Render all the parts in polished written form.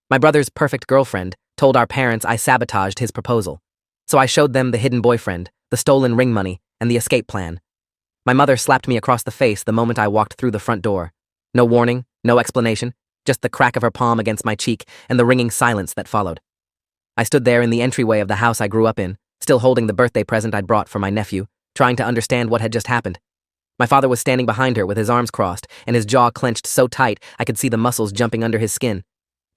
My brother's perfect girlfriend told our parents I sabotaged his proposal. So I showed them the hidden boyfriend, the stolen ring money, and the escape plan. My mother slapped me across the face the moment I walked through the front door. No warning, no explanation, just the crack of her palm against my cheek and the ringing silence that followed. I stood there in the entryway of the house I grew up in, still holding the birthday present I'd brought for my nephew, trying to understand what had just happened. My father was standing behind her with his arms crossed and his jaw clenched so tight I could see the muscles jumping under his skin.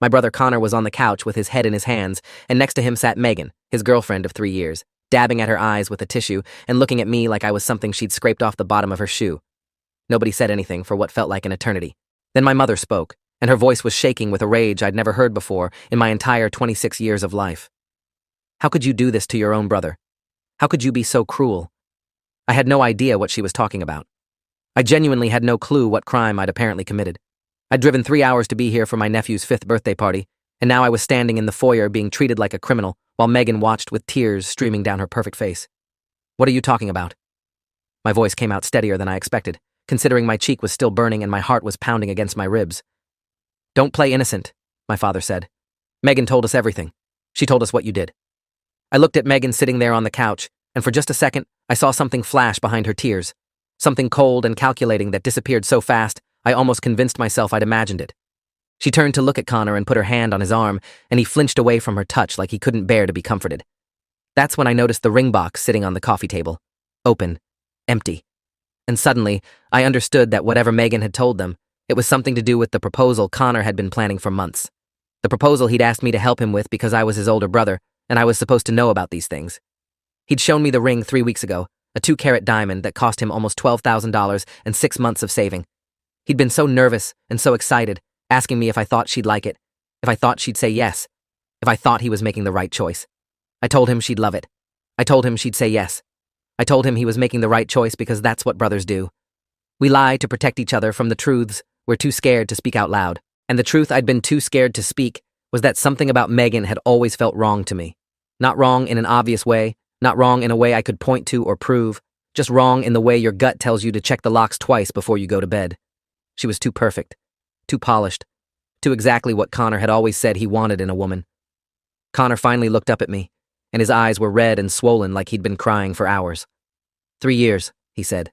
My brother Connor was on the couch with his head in his hands, and next to him sat Megan, his girlfriend of 3 years, dabbing at her eyes with a tissue and looking at me like I was something she'd scraped off the bottom of her shoe. Nobody said anything for what felt like an eternity. Then my mother spoke, and her voice was shaking with a rage I'd never heard before in my entire 26 years of life. How could you do this to your own brother? How could you be so cruel? I had no idea what she was talking about. I genuinely had no clue what crime I'd apparently committed. I'd driven 3 hours to be here for my nephew's 5th birthday party, and now I was standing in the foyer being treated like a criminal while Megan watched with tears streaming down her perfect face. What are you talking about? My voice came out steadier than I expected, considering my cheek was still burning and my heart was pounding against my ribs. Don't play innocent, my father said. Megan told us everything. She told us what you did. I looked at Megan sitting there on the couch, and for just a second, I saw something flash behind her tears. Something cold and calculating that disappeared so fast, I almost convinced myself I'd imagined it. She turned to look at Connor and put her hand on his arm, and he flinched away from her touch like he couldn't bear to be comforted. That's when I noticed the ring box sitting on the coffee table. Open. Empty. And suddenly, I understood that whatever Megan had told them, it was something to do with the proposal Connor had been planning for months. The proposal he'd asked me to help him with because I was his older brother, and I was supposed to know about these things. He'd shown me the ring 3 weeks ago, a 2-carat diamond that cost him almost $12,000 and 6 months of saving. He'd been so nervous and so excited, asking me if I thought she'd like it, if I thought she'd say yes, if I thought he was making the right choice. I told him she'd love it. I told him she'd say yes. I told him he was making the right choice because that's what brothers do. We lie to protect each other from the truths we're too scared to speak out loud. And the truth I'd been too scared to speak was that something about Megan had always felt wrong to me. Not wrong in an obvious way, not wrong in a way I could point to or prove, just wrong in the way your gut tells you to check the locks twice before you go to bed. She was too perfect, too polished, too exactly what Connor had always said he wanted in a woman. Connor finally looked up at me, and his eyes were red and swollen like he'd been crying for hours. 3 years, he said.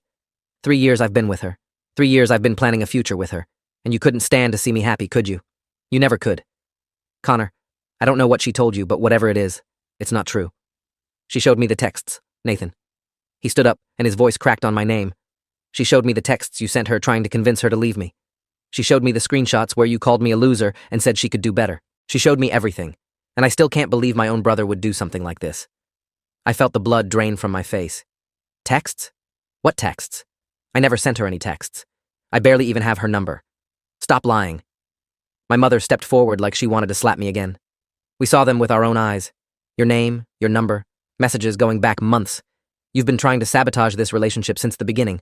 3 years I've been with her. 3 years I've been planning a future with her, and you couldn't stand to see me happy, could you? You never could. Connor, I don't know what she told you, but whatever it is, it's not true. She showed me the texts, Nathan. He stood up, and his voice cracked on my name. She showed me the texts you sent her trying to convince her to leave me. She showed me the screenshots where you called me a loser and said she could do better. She showed me everything, and I still can't believe my own brother would do something like this. I felt the blood drain from my face. Texts? What texts? I never sent her any texts. I barely even have her number. Stop lying. My mother stepped forward like she wanted to slap me again. We saw them with our own eyes. Your name, your number, messages going back months. You've been trying to sabotage this relationship since the beginning.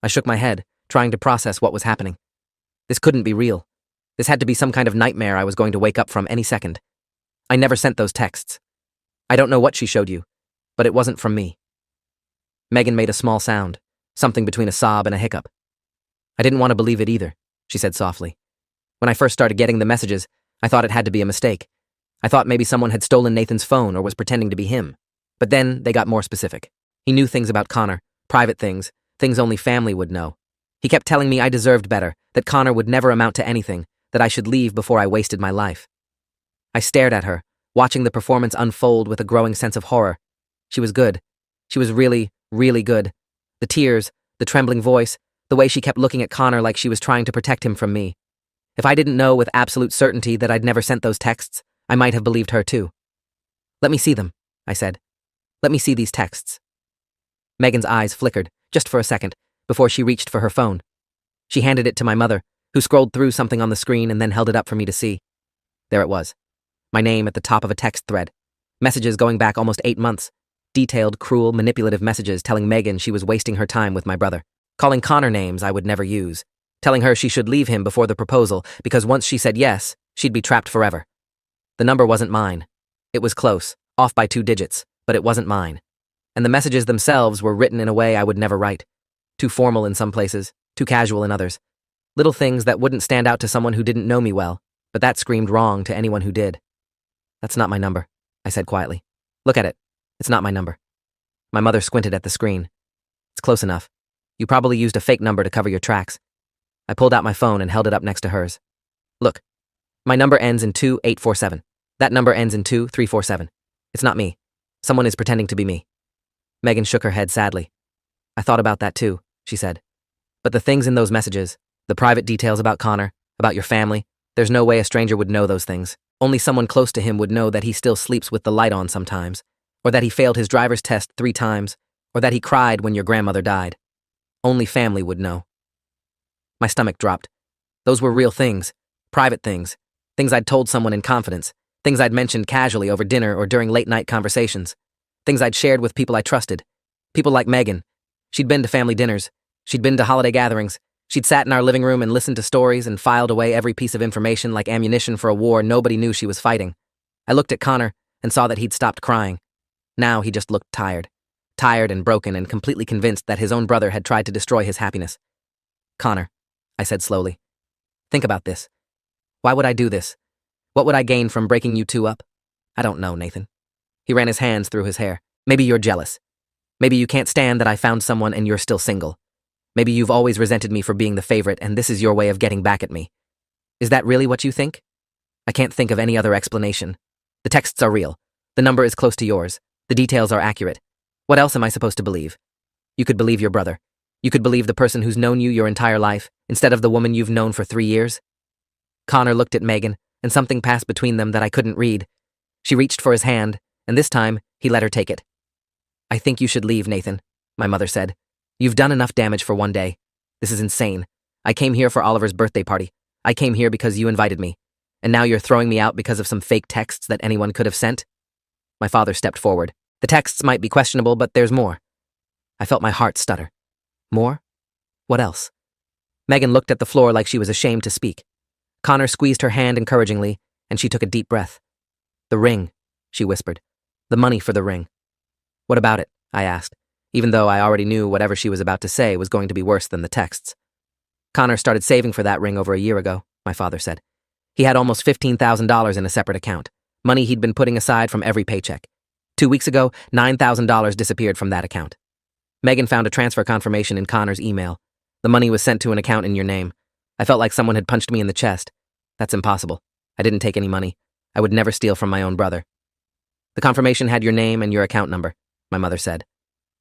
I shook my head, trying to process what was happening. This couldn't be real. This had to be some kind of nightmare I was going to wake up from any second. I never sent those texts. I don't know what she showed you, but it wasn't from me. Megan made a small sound, something between a sob and a hiccup. I didn't want to believe it either, she said softly. When I first started getting the messages, I thought it had to be a mistake. I thought maybe someone had stolen Nathan's phone or was pretending to be him. But then they got more specific. He knew things about Connor, private things, things only family would know. He kept telling me I deserved better, that Connor would never amount to anything, that I should leave before I wasted my life. I stared at her, watching the performance unfold with a growing sense of horror. She was good. She was really, really good. The tears, the trembling voice, the way she kept looking at Connor like she was trying to protect him from me. If I didn't know with absolute certainty that I'd never sent those texts, I might have believed her too. Let me see them, I said. Let me see these texts. Megan's eyes flickered, just for a second, before she reached for her phone. She handed it to my mother, who scrolled through something on the screen and then held it up for me to see. There it was. My name at the top of a text thread. Messages going back almost 8 months. Detailed, cruel, manipulative messages telling Megan she was wasting her time with my brother. Calling Connor names I would never use. Telling her she should leave him before the proposal because once she said yes, she'd be trapped forever. The number wasn't mine. It was close, off by 2 digits, but it wasn't mine. And the messages themselves were written in a way I would never write. Too formal in some places, too casual in others. Little things that wouldn't stand out to someone who didn't know me well, but that screamed wrong to anyone who did. That's not my number, I said quietly. Look at it. It's not my number. My mother squinted at the screen. It's close enough. You probably used a fake number to cover your tracks. I pulled out my phone and held it up next to hers. Look, my number ends in 2847. That number ends in 2347. It's not me. Someone is pretending to be me. Megan shook her head sadly. I thought about that too, she said. But the things in those messages, the private details about Connor, about your family, there's no way a stranger would know those things. Only someone close to him would know that he still sleeps with the light on sometimes, or that he failed his driver's test 3 times, or that he cried when your grandmother died. Only family would know. My stomach dropped. Those were real things, private things, things I'd told someone in confidence, things I'd mentioned casually over dinner or during late-night conversations, things I'd shared with people I trusted, people like Megan. She'd been to family dinners, she'd been to holiday gatherings, she'd sat in our living room and listened to stories and filed away every piece of information like ammunition for a war nobody knew she was fighting. I looked at Connor and saw that he'd stopped crying. Now he just looked tired and broken and completely convinced that his own brother had tried to destroy his happiness. Connor, I said slowly, think about this. Why would I do this? What would I gain from breaking you two up? I don't know, Nathan. He ran his hands through his hair. Maybe you're jealous. Maybe you can't stand that I found someone and you're still single. Maybe you've always resented me for being the favorite and this is your way of getting back at me. Is that really what you think? I can't think of any other explanation. The texts are real. The number is close to yours. The details are accurate. What else am I supposed to believe? You could believe your brother. You could believe the person who's known you your entire life, instead of the woman you've known for 3 years. Connor looked at Megan, and something passed between them that I couldn't read. She reached for his hand, and this time, he let her take it. I think you should leave, Nathan, my mother said. You've done enough damage for one day. This is insane. I came here for Oliver's birthday party. I came here because you invited me. And now you're throwing me out because of some fake texts that anyone could have sent? My father stepped forward. The texts might be questionable, but there's more. I felt my heart stutter. More? What else? Megan looked at the floor like she was ashamed to speak. Connor squeezed her hand encouragingly, and she took a deep breath. The ring, she whispered. The money for the ring. What about it? I asked, even though I already knew whatever she was about to say was going to be worse than the texts. Connor started saving for that ring over a year ago, my father said. He had almost $15,000 in a separate account, money he'd been putting aside from every paycheck. 2 weeks ago, $9,000 disappeared from that account. Megan found a transfer confirmation in Connor's email. The money was sent to an account in your name. I felt like someone had punched me in the chest. That's impossible. I didn't take any money. I would never steal from my own brother. The confirmation had your name and your account number, my mother said.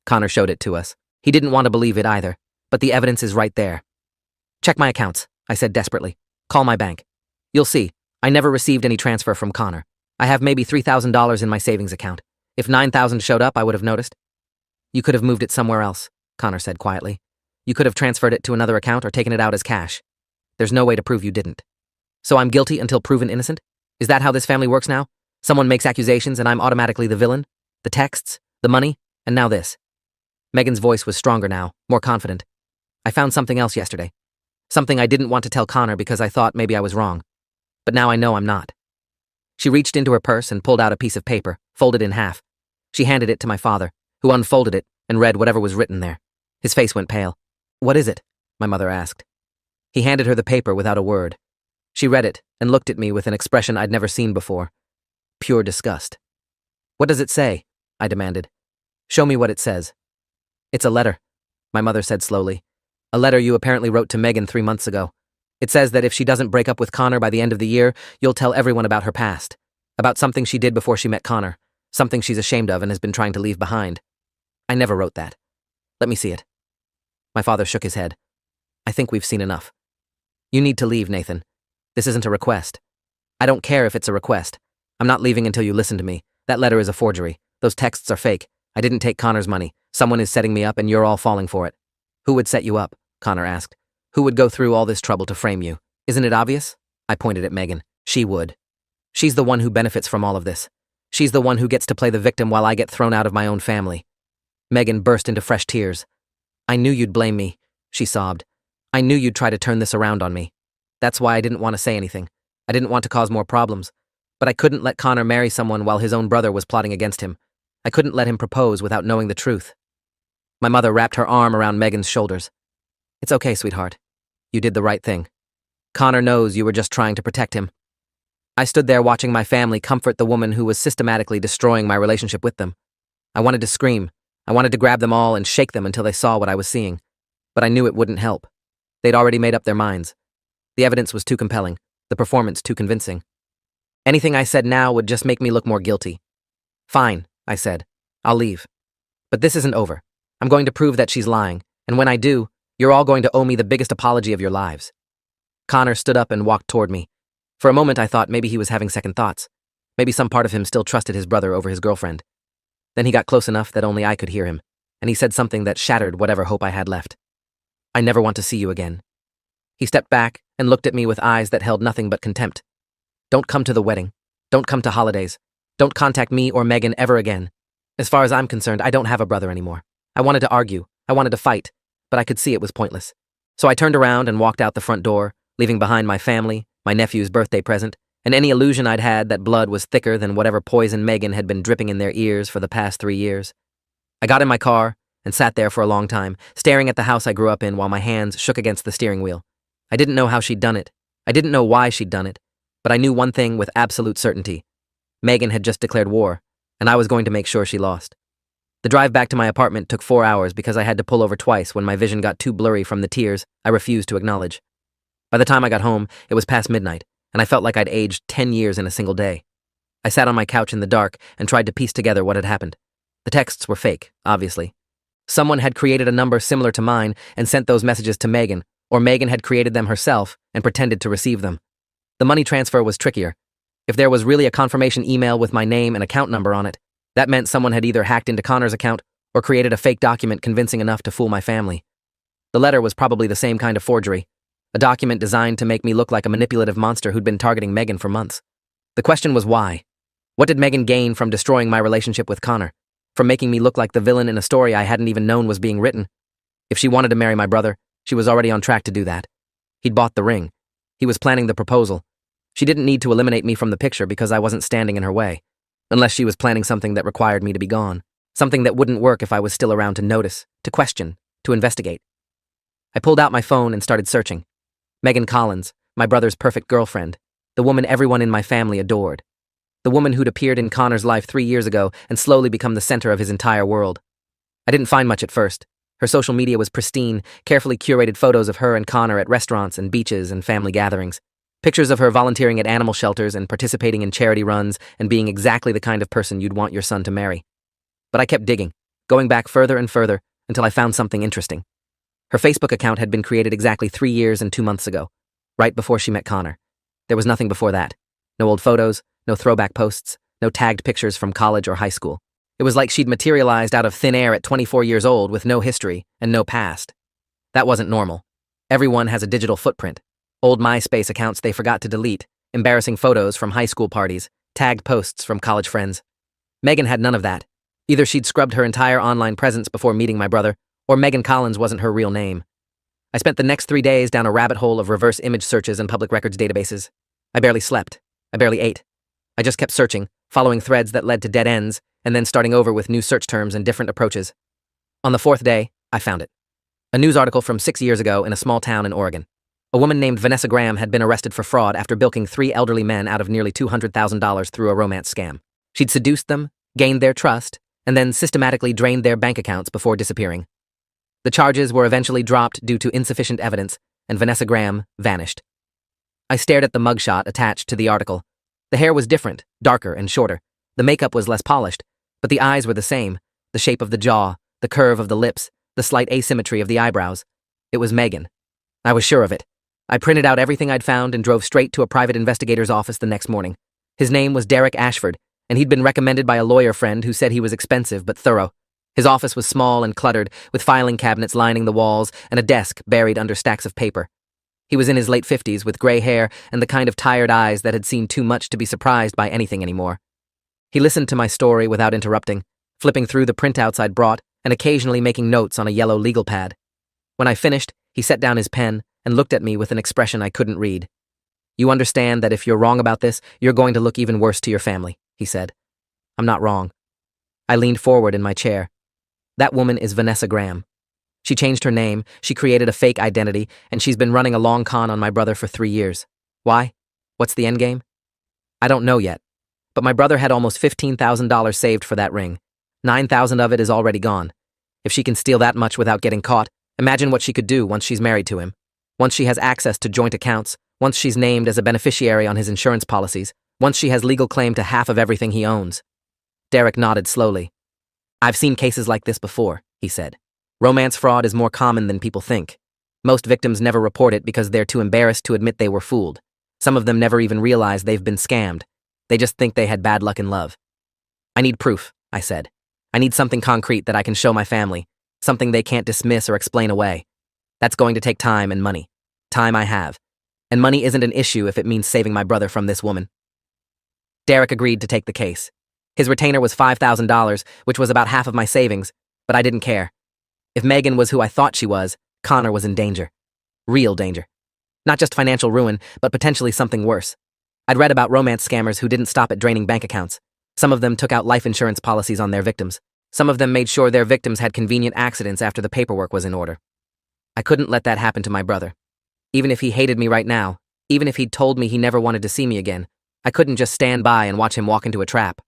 Connor showed it to us. He didn't want to believe it either, but the evidence is right there. Check my accounts, I said desperately. Call my bank. You'll see, I never received any transfer from Connor. I have maybe $3,000 in my savings account. If $9,000 showed up, I would have noticed. You could have moved it somewhere else, Connor said quietly. You could have transferred it to another account or taken it out as cash. There's no way to prove you didn't. So I'm guilty until proven innocent? Is that how this family works now? Someone makes accusations and I'm automatically the villain? The texts, the money, and now this. Megan's voice was stronger now, more confident. I found something else yesterday. Something I didn't want to tell Connor because I thought maybe I was wrong. But now I know I'm not. She reached into her purse and pulled out a piece of paper, folded in half. She handed it to my father, who unfolded it and read whatever was written there. His face went pale. What is it? My mother asked. He handed her the paper without a word. She read it and looked at me with an expression I'd never seen before. Pure disgust. What does it say? I demanded. Show me what it says. It's a letter, my mother said slowly. A letter you apparently wrote to Megan 3 months ago. It says that if she doesn't break up with Connor by the end of the year, you'll tell everyone about her past. About something she did before she met Connor. Something she's ashamed of and has been trying to leave behind. I never wrote that. Let me see it. My father shook his head. I think we've seen enough. You need to leave, Nathan. This isn't a request. I don't care if it's a request. I'm not leaving until you listen to me. That letter is a forgery. Those texts are fake. I didn't take Connor's money. Someone is setting me up and you're all falling for it. Who would set you up? Connor asked. Who would go through all this trouble to frame you? Isn't it obvious? I pointed at Megan. She would. She's the one who benefits from all of this. She's the one who gets to play the victim while I get thrown out of my own family. Megan burst into fresh tears. I knew you'd blame me, she sobbed. I knew you'd try to turn this around on me. That's why I didn't want to say anything. I didn't want to cause more problems. But I couldn't let Connor marry someone while his own brother was plotting against him. I couldn't let him propose without knowing the truth. My mother wrapped her arm around Megan's shoulders. It's okay, sweetheart. You did the right thing. Connor knows you were just trying to protect him. I stood there watching my family comfort the woman who was systematically destroying my relationship with them. I wanted to scream. I wanted to grab them all and shake them until they saw what I was seeing. But I knew it wouldn't help. They'd already made up their minds. The evidence was too compelling, the performance too convincing. Anything I said now would just make me look more guilty. Fine, I said. I'll leave. But this isn't over. I'm going to prove that she's lying, and when I do, you're all going to owe me the biggest apology of your lives. Connor stood up and walked toward me. For a moment I thought maybe he was having second thoughts. Maybe some part of him still trusted his brother over his girlfriend. Then he got close enough that only I could hear him, and he said something that shattered whatever hope I had left. I never want to see you again. He stepped back and looked at me with eyes that held nothing but contempt. Don't come to the wedding. Don't come to holidays. Don't contact me or Megan ever again. As far as I'm concerned, I don't have a brother anymore. I wanted to argue. I wanted to fight, but I could see it was pointless. So I turned around and walked out the front door, leaving behind my family, my nephew's birthday present, and any illusion I'd had that blood was thicker than whatever poison Megan had been dripping in their ears for the past 3 years. I got in my car and sat there for a long time, staring at the house I grew up in while my hands shook against the steering wheel. I didn't know how she'd done it. I didn't know why she'd done it, but I knew one thing with absolute certainty. Megan had just declared war, and I was going to make sure she lost. The drive back to my apartment took 4 hours because I had to pull over twice when my vision got too blurry from the tears I refused to acknowledge. By the time I got home, it was past midnight, and I felt like I'd aged 10 years in a single day. I sat on my couch in the dark and tried to piece together what had happened. The texts were fake, obviously. Someone had created a number similar to mine and sent those messages to Megan, or Megan had created them herself and pretended to receive them. The money transfer was trickier. If there was really a confirmation email with my name and account number on it, that meant someone had either hacked into Connor's account or created a fake document convincing enough to fool my family. The letter was probably the same kind of forgery, a document designed to make me look like a manipulative monster who'd been targeting Megan for months. The question was why? What did Megan gain from destroying my relationship with Connor? From making me look like the villain in a story I hadn't even known was being written? If she wanted to marry my brother, she was already on track to do that. He'd bought the ring. He was planning the proposal. She didn't need to eliminate me from the picture because I wasn't standing in her way. Unless she was planning something that required me to be gone. Something that wouldn't work if I was still around to notice, to question, to investigate. I pulled out my phone and started searching. Megan Collins, my brother's perfect girlfriend. The woman everyone in my family adored. The woman who'd appeared in Connor's life 3 years ago and slowly become the center of his entire world. I didn't find much at first. Her social media was pristine, carefully curated photos of her and Connor at restaurants and beaches and family gatherings. Pictures of her volunteering at animal shelters and participating in charity runs and being exactly the kind of person you'd want your son to marry. But I kept digging, going back further and further until I found something interesting. Her Facebook account had been created exactly 3 years and 2 months ago, right before she met Connor. There was nothing before that. No old photos, no throwback posts, no tagged pictures from college or high school. It was like she'd materialized out of thin air at 24 years old with no history and no past. That wasn't normal. Everyone has a digital footprint. Old MySpace accounts they forgot to delete, embarrassing photos from high school parties, tagged posts from college friends. Megan had none of that. Either she'd scrubbed her entire online presence before meeting my brother, or Megan Collins wasn't her real name. I spent the next 3 days down a rabbit hole of reverse image searches and public records databases. I barely slept. I barely ate. I just kept searching, following threads that led to dead ends, and then starting over with new search terms and different approaches. On the 4th day, I found it. A news article from 6 years ago in a small town in Oregon. A woman named Vanessa Graham had been arrested for fraud after bilking 3 elderly men out of nearly $200,000 through a romance scam. She'd seduced them, gained their trust, and then systematically drained their bank accounts before disappearing. The charges were eventually dropped due to insufficient evidence, and Vanessa Graham vanished. I stared at the mugshot attached to the article. The hair was different, darker and shorter. The makeup was less polished, but the eyes were the same, the shape of the jaw, the curve of the lips, the slight asymmetry of the eyebrows. It was Megan. I was sure of it. I printed out everything I'd found and drove straight to a private investigator's office the next morning. His name was Derek Ashford, and he'd been recommended by a lawyer friend who said he was expensive but thorough. His office was small and cluttered, with filing cabinets lining the walls and a desk buried under stacks of paper. He was in his late 50s with gray hair and the kind of tired eyes that had seen too much to be surprised by anything anymore. He listened to my story without interrupting, flipping through the printouts I'd brought and occasionally making notes on a yellow legal pad. When I finished, he set down his pen and looked at me with an expression I couldn't read. "You understand that if you're wrong about this, you're going to look even worse to your family," he said. "I'm not wrong." I leaned forward in my chair. That woman is Vanessa Graham. She changed her name, she created a fake identity, and she's been running a long con on my brother for 3 years. Why? What's the endgame? I don't know yet. But my brother had almost $15,000 saved for that ring. 9,000 of it is already gone. If she can steal that much without getting caught, imagine what she could do once she's married to him. Once she has access to joint accounts, once she's named as a beneficiary on his insurance policies, once she has legal claim to half of everything he owns. Derek nodded slowly. I've seen cases like this before, he said. Romance fraud is more common than people think. Most victims never report it because they're too embarrassed to admit they were fooled. Some of them never even realize they've been scammed. They just think they had bad luck in love. I need proof, I said. I need something concrete that I can show my family, something they can't dismiss or explain away. That's going to take time and money. Time I have. And money isn't an issue if it means saving my brother from this woman. Derek agreed to take the case. His retainer was $5,000, which was about half of my savings, but I didn't care. If Megan was who I thought she was, Connor was in danger. Real danger. Not just financial ruin, but potentially something worse. I'd read about romance scammers who didn't stop at draining bank accounts. Some of them took out life insurance policies on their victims. Some of them made sure their victims had convenient accidents after the paperwork was in order. I couldn't let that happen to my brother. Even if he hated me right now, even if he'd told me he never wanted to see me again, I couldn't just stand by and watch him walk into a trap.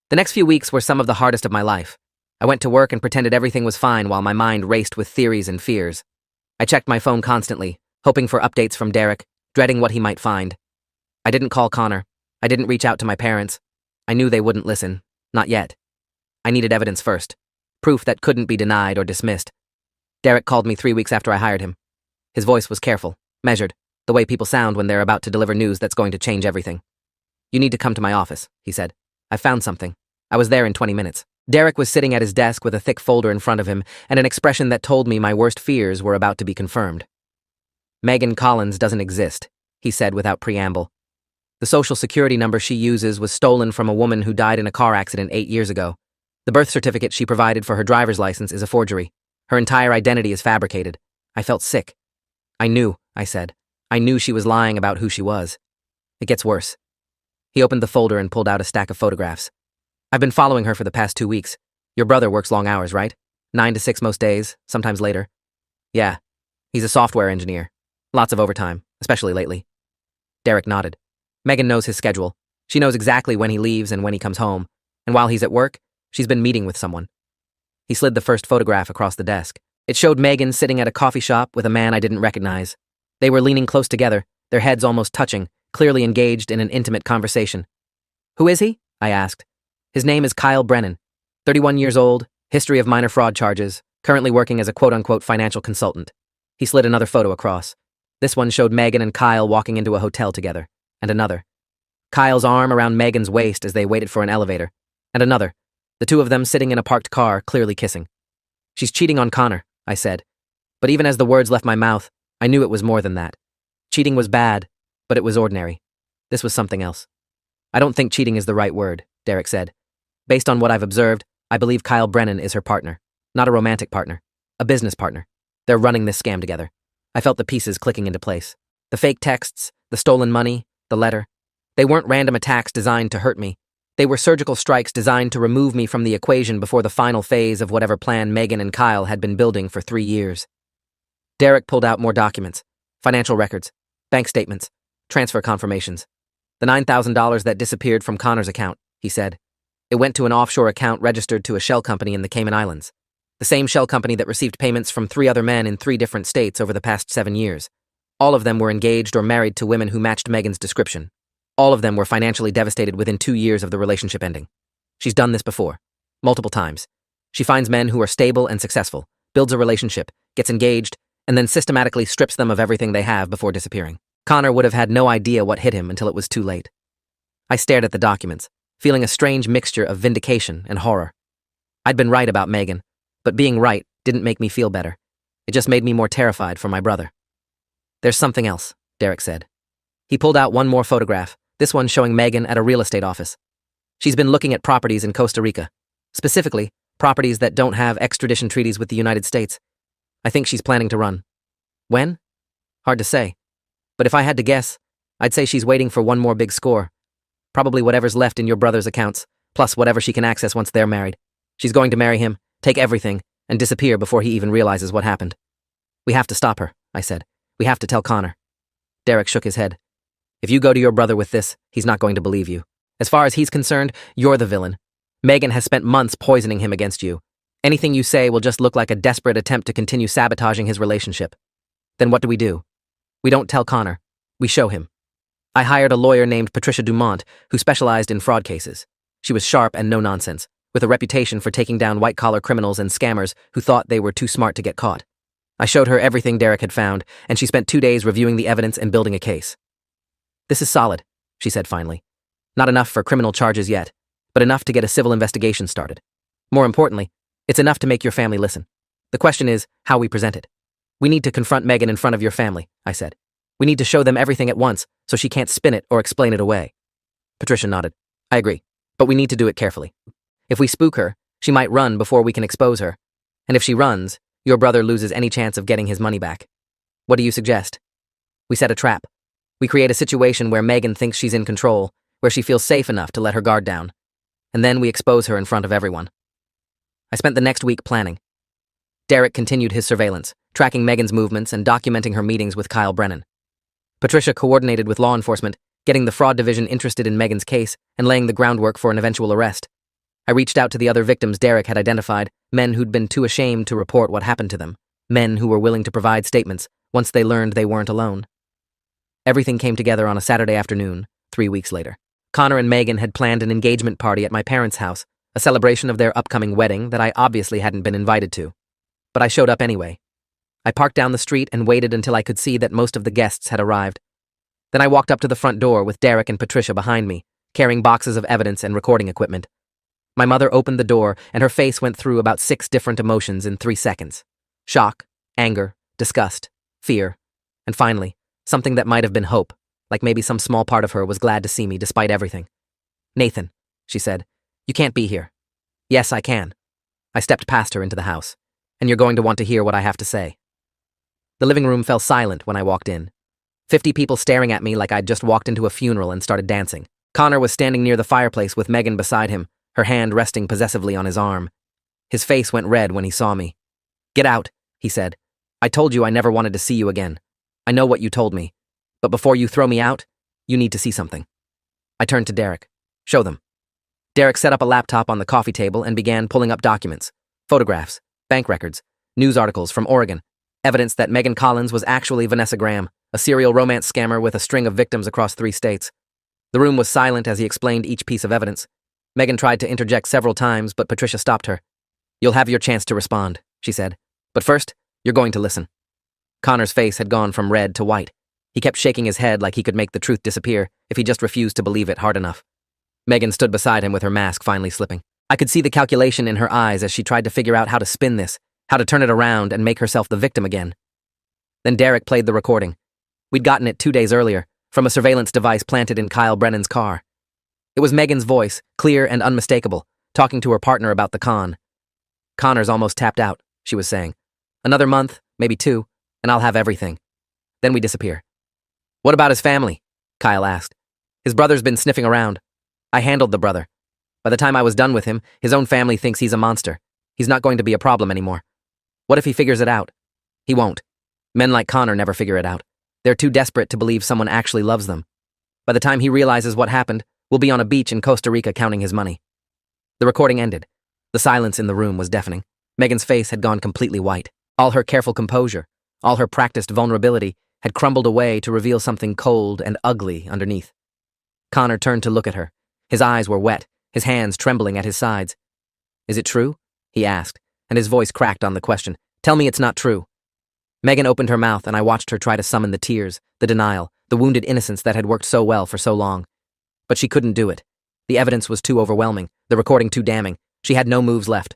The next few weeks were some of the hardest of my life. I went to work and pretended everything was fine while my mind raced with theories and fears. I checked my phone constantly, hoping for updates from Derek, dreading what he might find. I didn't call Connor. I didn't reach out to my parents. I knew they wouldn't listen. Not yet. I needed evidence first. Proof that couldn't be denied or dismissed. Derek called me 3 weeks after I hired him. His voice was careful, measured, the way people sound when they're about to deliver news that's going to change everything. You need to come to my office, he said. I found something. I was there in 20 minutes. Derek was sitting at his desk with a thick folder in front of him and an expression that told me my worst fears were about to be confirmed. Megan Collins doesn't exist, he said without preamble. The social security number she uses was stolen from a woman who died in a car accident 8 years ago. The birth certificate she provided for her driver's license is a forgery. Her entire identity is fabricated. I felt sick. I knew, I said. I knew she was lying about who she was. It gets worse. He opened the folder and pulled out a stack of photographs. I've been following her for the past 2 weeks. Your brother works long hours, right? 9 to 6 most days, sometimes later. Yeah. He's a software engineer. Lots of overtime, especially lately. Derek nodded. Megan knows his schedule. She knows exactly when he leaves and when he comes home. And while he's at work, she's been meeting with someone. He slid the first photograph across the desk. It showed Megan sitting at a coffee shop with a man I didn't recognize. They were leaning close together, their heads almost touching, clearly engaged in an intimate conversation. Who is he? I asked. His name is Kyle Brennan, 31 years old, history of minor fraud charges, currently working as a quote-unquote financial consultant. He slid another photo across. This one showed Megan and Kyle walking into a hotel together, and another. Kyle's arm around Megan's waist as they waited for an elevator, and another. The two of them sitting in a parked car, clearly kissing. She's cheating on Connor, I said. But even as the words left my mouth, I knew it was more than that. Cheating was bad, but it was ordinary. This was something else. I don't think cheating is the right word, Derek said. Based on what I've observed, I believe Kyle Brennan is her partner. Not a romantic partner. A business partner. They're running this scam together. I felt the pieces clicking into place. The fake texts, the stolen money, the letter. They weren't random attacks designed to hurt me. They were surgical strikes designed to remove me from the equation before the final phase of whatever plan Megan and Kyle had been building for 3 years. Derek pulled out more documents. Financial records. Bank statements. Transfer confirmations. The $9,000 that disappeared from Connor's account, he said. It went to an offshore account registered to a shell company in the Cayman Islands. The same shell company that received payments from 3 other men in 3 different states over the past 7 years. All of them were engaged or married to women who matched Megan's description. All of them were financially devastated within 2 years of the relationship ending. She's done this before. Multiple times. She finds men who are stable and successful, builds a relationship, gets engaged, and then systematically strips them of everything they have before disappearing. Connor would have had no idea what hit him until it was too late. I stared at the documents, feeling a strange mixture of vindication and horror. I'd been right about Megan, but being right didn't make me feel better. It just made me more terrified for my brother. There's something else, Derek said. He pulled out one more photograph, this one showing Megan at a real estate office. She's been looking at properties in Costa Rica, specifically properties that don't have extradition treaties with the United States. I think she's planning to run. When? Hard to say. But if I had to guess, I'd say she's waiting for one more big score. Probably whatever's left in your brother's accounts, plus whatever she can access once they're married. She's going to marry him, take everything, and disappear before he even realizes what happened. We have to stop her, I said. We have to tell Connor. Derek shook his head. If you go to your brother with this, he's not going to believe you. As far as he's concerned, you're the villain. Megan has spent months poisoning him against you. Anything you say will just look like a desperate attempt to continue sabotaging his relationship. Then what do? We don't tell Connor. We show him. I hired a lawyer named Patricia Dumont, who specialized in fraud cases. She was sharp and no nonsense, with a reputation for taking down white-collar criminals and scammers who thought they were too smart to get caught. I showed her everything Derek had found, and she spent 2 days reviewing the evidence and building a case. This is solid, she said finally. Not enough for criminal charges yet, but enough to get a civil investigation started. More importantly, it's enough to make your family listen. The question is how we present it. We need to confront Megan in front of your family, I said. We need to show them everything at once so she can't spin it or explain it away. Patricia nodded. I agree, but we need to do it carefully. If we spook her, she might run before we can expose her. And if she runs, your brother loses any chance of getting his money back. What do you suggest? We set a trap. We create a situation where Megan thinks she's in control, where she feels safe enough to let her guard down. And then we expose her in front of everyone. I spent the next week planning. Derek continued his surveillance, tracking Megan's movements and documenting her meetings with Kyle Brennan. Patricia coordinated with law enforcement, getting the fraud division interested in Megan's case and laying the groundwork for an eventual arrest. I reached out to the other victims Derek had identified, men who'd been too ashamed to report what happened to them, men who were willing to provide statements once they learned they weren't alone. Everything came together on a Saturday afternoon, 3 weeks later. Connor and Megan had planned an engagement party at my parents' house, a celebration of their upcoming wedding that I obviously hadn't been invited to. But I showed up anyway. I parked down the street and waited until I could see that most of the guests had arrived. Then I walked up to the front door with Derek and Patricia behind me, carrying boxes of evidence and recording equipment. My mother opened the door, and her face went through about 6 different emotions in 3 seconds. Shock, anger, disgust, fear, and finally, something that might have been hope, like maybe some small part of her was glad to see me despite everything. Nathan, she said, you can't be here. Yes, I can. I stepped past her into the house, and you're going to want to hear what I have to say. The living room fell silent when I walked in. 50 people staring at me like I'd just walked into a funeral and started dancing. Connor was standing near the fireplace with Megan beside him, her hand resting possessively on his arm. His face went red when he saw me. Get out, he said. I told you I never wanted to see you again. I know what you told me. But before you throw me out, you need to see something. I turned to Derek. Show them. Derek set up a laptop on the coffee table and began pulling up documents, photographs, bank records, news articles from Oregon, evidence that Megan Collins was actually Vanessa Graham, a serial romance scammer with a string of victims across 3 states. The room was silent as he explained each piece of evidence. Megan tried to interject several times, but Patricia stopped her. You'll have your chance to respond, she said. But first, you're going to listen. Connor's face had gone from red to white. He kept shaking his head like he could make the truth disappear if he just refused to believe it hard enough. Megan stood beside him with her mask finally slipping. I could see the calculation in her eyes as she tried to figure out how to spin this, how to turn it around and make herself the victim again. Then Derek played the recording. We'd gotten it 2 days earlier, from a surveillance device planted in Kyle Brennan's car. It was Megan's voice, clear and unmistakable, talking to her partner about the con. Connor's almost tapped out, she was saying. Another month, maybe 2, and I'll have everything. Then we disappear. What about his family? Kyle asked. His brother's been sniffing around. I handled the brother. By the time I was done with him, his own family thinks he's a monster. He's not going to be a problem anymore. What if he figures it out? He won't. Men like Connor never figure it out. They're too desperate to believe someone actually loves them. By the time he realizes what happened, we'll be on a beach in Costa Rica counting his money. The recording ended. The silence in the room was deafening. Megan's face had gone completely white. All her careful composure, all her practiced vulnerability, had crumbled away to reveal something cold and ugly underneath. Connor turned to look at her. His eyes were wet, his hands trembling at his sides. Is it true? He asked, and his voice cracked on the question. Tell me it's not true. Megan opened her mouth and I watched her try to summon the tears, the denial, the wounded innocence that had worked so well for so long. But she couldn't do it. The evidence was too overwhelming, the recording too damning. She had no moves left.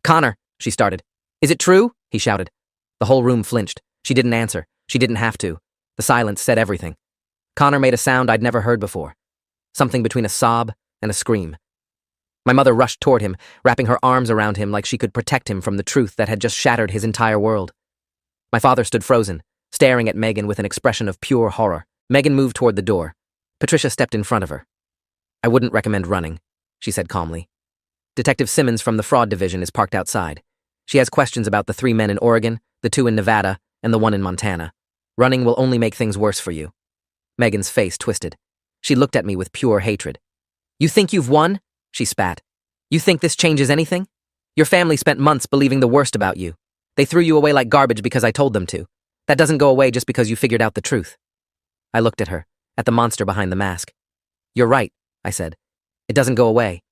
Connor, she started. Is it true? He shouted. The whole room flinched. She didn't answer. She didn't have to. The silence said everything. Connor made a sound I'd never heard before. Something between a sob and a scream. My mother rushed toward him, wrapping her arms around him like she could protect him from the truth that had just shattered his entire world. My father stood frozen, staring at Megan with an expression of pure horror. Megan moved toward the door. Patricia stepped in front of her. I wouldn't recommend running, she said calmly. Detective Simmons from the fraud division is parked outside. She has questions about the 3 men in Oregon, the 2 in Nevada, and the 1 in Montana. Running will only make things worse for you. Megan's face twisted. She looked at me with pure hatred. You think you've won? She spat. You think this changes anything? Your family spent months believing the worst about you. They threw you away like garbage because I told them to. That doesn't go away just because you figured out the truth. I looked at her, at the monster behind the mask. You're right, I said. It doesn't go away.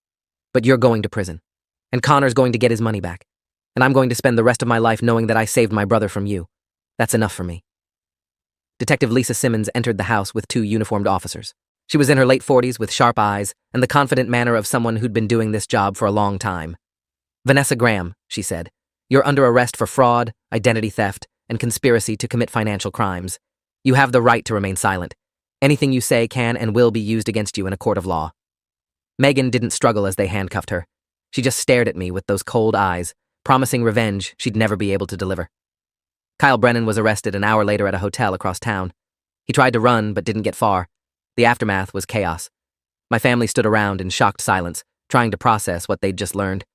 But you're going to prison. And Connor's going to get his money back. And I'm going to spend the rest of my life knowing that I saved my brother from you. That's enough for me. Detective Lisa Simmons entered the house with 2 uniformed officers. She was in her late 40s with sharp eyes and the confident manner of someone who'd been doing this job for a long time. Vanessa Graham, she said, you're under arrest for fraud, identity theft, and conspiracy to commit financial crimes. You have the right to remain silent. Anything you say can and will be used against you in a court of law. Megan didn't struggle as they handcuffed her. She just stared at me with those cold eyes, promising revenge she'd never be able to deliver. Kyle Brennan was arrested an hour later at a hotel across town. He tried to run but didn't get far. The aftermath was chaos. My family stood around in shocked silence, trying to process what they'd just learned.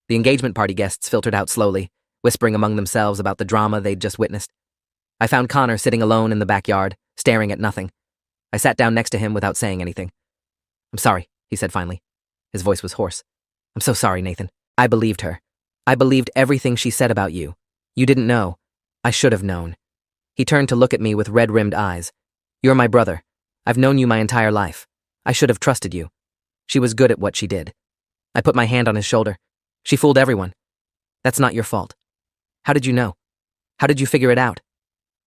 The engagement party guests filtered out slowly, whispering among themselves about the drama they'd just witnessed. I found Connor sitting alone in the backyard, staring at nothing. I sat down next to him without saying anything. I'm sorry, he said finally. His voice was hoarse. I'm so sorry, Nathan. I believed her. I believed everything she said about you. You didn't know. I should have known. He turned to look at me with red-rimmed eyes. You're my brother. I've known you my entire life. I should have trusted you. She was good at what she did. I put my hand on his shoulder. She fooled everyone. That's not your fault. How did you know? How did you figure it out?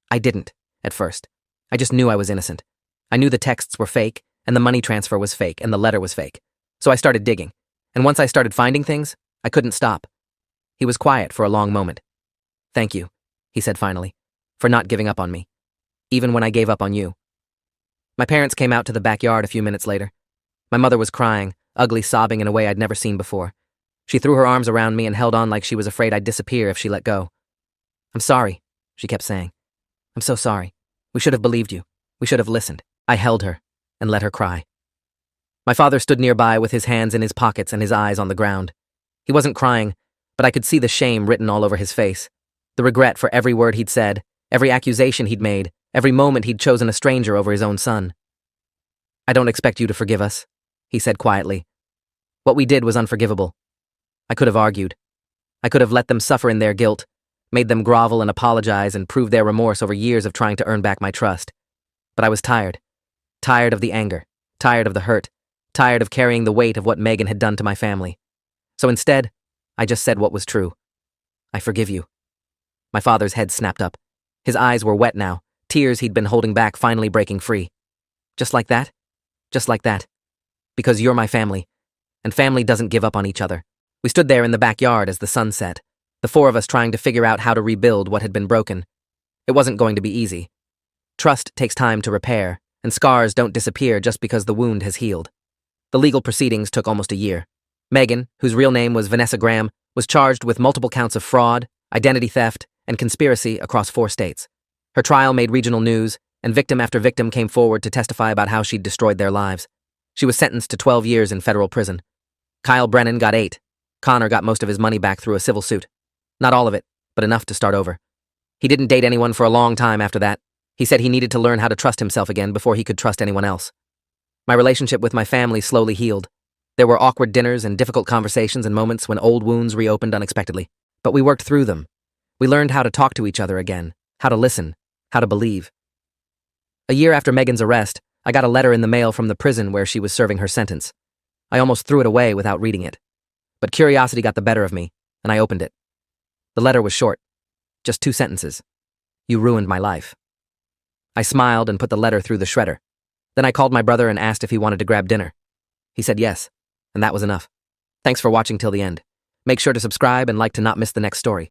I didn't, at first. I just knew I was innocent. I knew the texts were fake, and the money transfer was fake, and the letter was fake. So I started digging. And once I started finding things, I couldn't stop. He was quiet for a long moment. Thank you, he said finally, for not giving up on me. Even when I gave up on you. My parents came out to the backyard a few minutes later. My mother was crying, ugly sobbing in a way I'd never seen before. She threw her arms around me and held on like she was afraid I'd disappear if she let go. I'm sorry, she kept saying. I'm so sorry. We should have believed you. We should have listened. I held her and let her cry. My father stood nearby with his hands in his pockets and his eyes on the ground. He wasn't crying, but I could see the shame written all over his face. The regret for every word he'd said, every accusation he'd made, every moment he'd chosen a stranger over his own son. I don't expect you to forgive us, he said quietly. What we did was unforgivable. I could have argued. I could have let them suffer in their guilt, made them grovel and apologize and prove their remorse over years of trying to earn back my trust. But I was tired. Tired of the anger, tired of the hurt, tired of carrying the weight of what Megan had done to my family. So instead, I just said what was true. I forgive you. My father's head snapped up. His eyes were wet now, tears he'd been holding back finally breaking free. Just like that? Just like that. Because you're my family, and family doesn't give up on each other. We stood there in the backyard as the sun set, the 4 of us trying to figure out how to rebuild what had been broken. It wasn't going to be easy. Trust takes time to repair, and scars don't disappear just because the wound has healed. The legal proceedings took almost a year. Megan, whose real name was Vanessa Graham, was charged with multiple counts of fraud, identity theft, and conspiracy across 4 states. Her trial made regional news, and victim after victim came forward to testify about how she'd destroyed their lives. She was sentenced to 12 years in federal prison. Kyle Brennan got 8. Connor got most of his money back through a civil suit. Not all of it, but enough to start over. He didn't date anyone for a long time after that. He said he needed to learn how to trust himself again before he could trust anyone else. My relationship with my family slowly healed. There were awkward dinners and difficult conversations and moments when old wounds reopened unexpectedly. But we worked through them. We learned how to talk to each other again, how to listen, how to believe. A year after Megan's arrest, I got a letter in the mail from the prison where she was serving her sentence. I almost threw it away without reading it. But curiosity got the better of me, and I opened it. The letter was short. Just 2 sentences. You ruined my life. I smiled and put the letter through the shredder. Then I called my brother and asked if he wanted to grab dinner. He said yes, and that was enough. Thanks for watching till the end. Make sure to subscribe and like to not miss the next story.